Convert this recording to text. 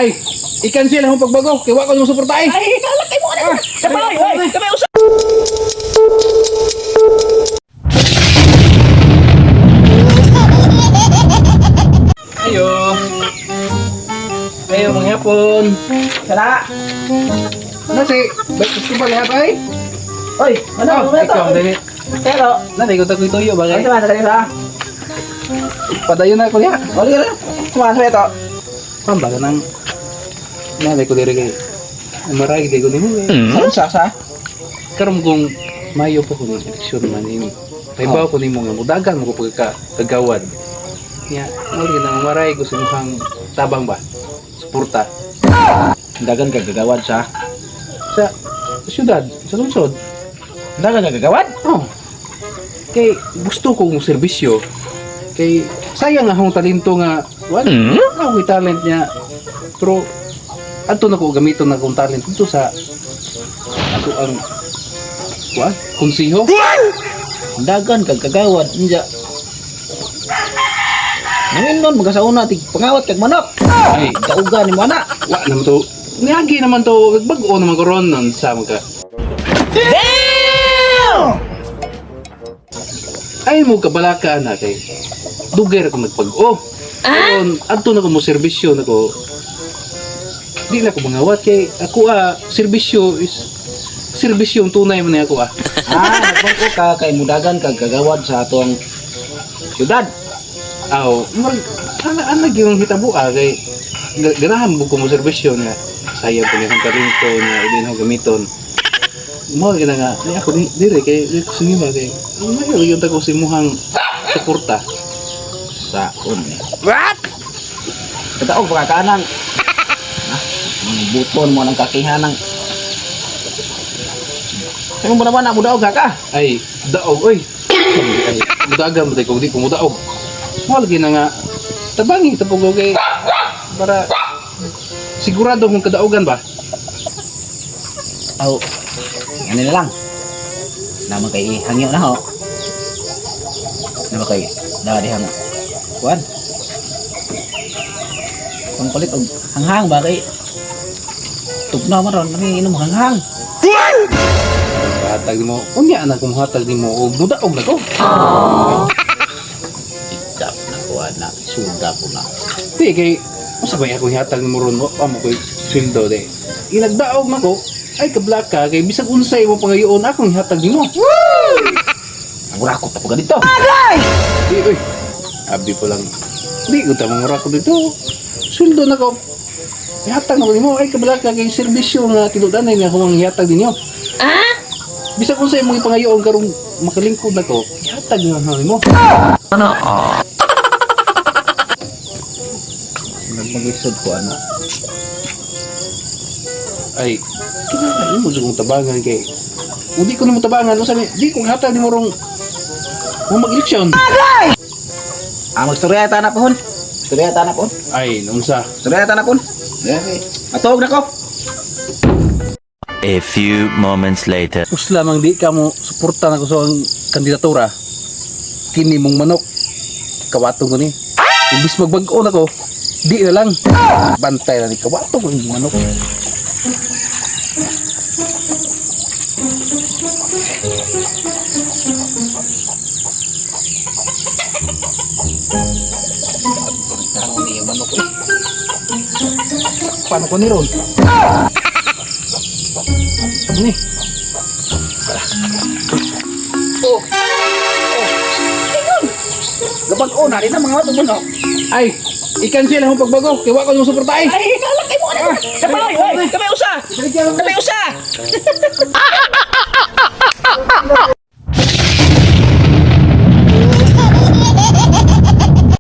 Ay, i-cancel ang pagbago. Kaya ko yung suporta ay. Ay, kalakay mo na. Sabay, ay, kami usap. Ayo. Ayo mga hapon. Sala. Ano si? Ba't gusto ba lahat ay? Oy, ano? Ikaw, dali. Pero, Nanay ko takoy tuyo ba ay, kay? sama na kanila. Padayon na ko niya. Oli ka na. Sumaso ito. Pambaga nang nanay ko diri kay. Maray di ko nimo kay. Saan sasa? Karon kung mayo pa ko ng eleksyon man ini. Paibaw ko nimo nga mudagan mo ko pagka kagawad. Nya, muli na maray ko sa mukhang tabang ba. Suporta Dagan ka gagawad sa. sa syudad, sa lungsod. Dagan ka gagawad? Oh. Kay gusto kong serbisyo. Kay sayang nga akong talento nga wala. Ako talent niya. Pero ato na ko gamiton na akong talent dito sa ato ang what? Konsiho. Dagan ka gagawad. Inja. Ngayon nun, magkasauna, pangawat kag manok. Ay, Kauga ni mo na. wa naman to. Niyagi naman to. Bago naman ko ron nun sa mga. Ay mo kabalaka na kay. Dugay ako nagpag-o. Karon adto na ko mo serbisyo na ko. Di na ko mangawat kay ako serbisyo is serbisyo ang tunay man ako Nagbangko ka kay mudagan kag gagawad sa atong syudad. Aw, ana gyud hitabo kay ganahan mo ko mo serbisyo nga sayang ko niyang talento nga hindi na gamiton. Mo gina nga ni ako dire kay sige ba kay mayo yung tago si muhang suporta. Sa What? Kataog pagkakanan. Buton mo ng kakihan ng. Sino mo naman na mudaog ka? Ay, daog oy. Ay, mudagan mo tay kung di ko mudaog. Mo lagi na nga tabangi tapog kay para sigurado kung kadaogan ba. Oh, ano na lang. Naman kay hangyo na ho. Naman kay dahang kuan. Kung palit og hanghang ba kay tugnaw man ron nangiinom hanghang. Hatag mo, unya na kung hatag mo og mudaog na ko. Ikap na kuan na suga po na. Di kay usabay ako hatag mo ron mo amo koy sweldo de. Inagdaog na ko ay kablaka kay bisag unsay mo pangayoon akong hatag nimo. Ang rakot na po ganito. Di oy. Abi pa lang. Di ko ta mangura ko dito. Sweldo na ko. Ihatag na ko nimo ay kablaka kay serbisyo nga tinudanay nga akong hatag ninyo. Bisag unsay mo ipangayoon karong makalingkod na ko. Ihatag na nimo. Nagmagisod ko ano. Ay kinahanglan mo sa kong tabangan kay hindi ko na mo tabangan usa ni di ko hatag nimo rong mo mag-eleksyon. Magstorya ta na pohon. Storya ta na pohon. Ay unsa? Storya ta na pohon. Atog na ko. A few moments later. Usla mang di ka mo suporta na ko sa ang kandidatura. Kini mong manok. Kawatong ko ni. Imbis magbag-o na ko, di na lang. Bantay na ni kawatong ko yung manok. Taro ni yung manok eh. Paano ko ni ron? Ni. Gabag o na rin ang mga matong manok. Ay, i-cancel ang pagbago. Kaya ko yung suporta ay. Ay, kalakay mo na. Sabay, ay, kami usa. Kami usa.